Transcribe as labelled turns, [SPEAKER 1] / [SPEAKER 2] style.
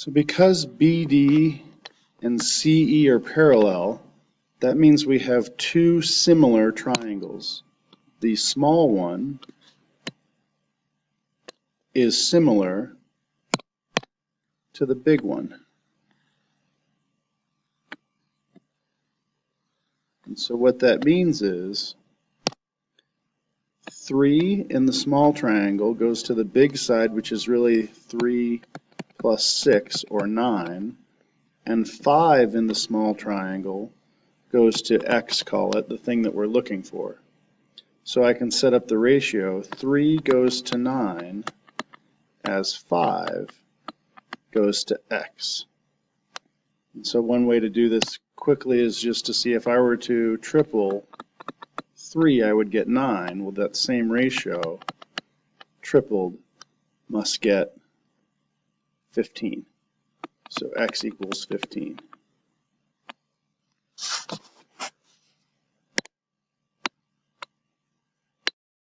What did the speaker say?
[SPEAKER 1] So because BD and CE are parallel, that means we have two similar triangles. The small one is similar to the big one. And so what that means is 3 in the small triangle goes to the big side, which is really 3 plus 6, or 9, and 5 in the small triangle goes to x, call it, the thing that we're looking for. So I can set up the ratio 3 goes to 9 as 5 goes to x. And so one way to do this quickly is just to see if I were to triple 3, I would get 9. Well, that same ratio, tripled, must get 15. So x equals 15.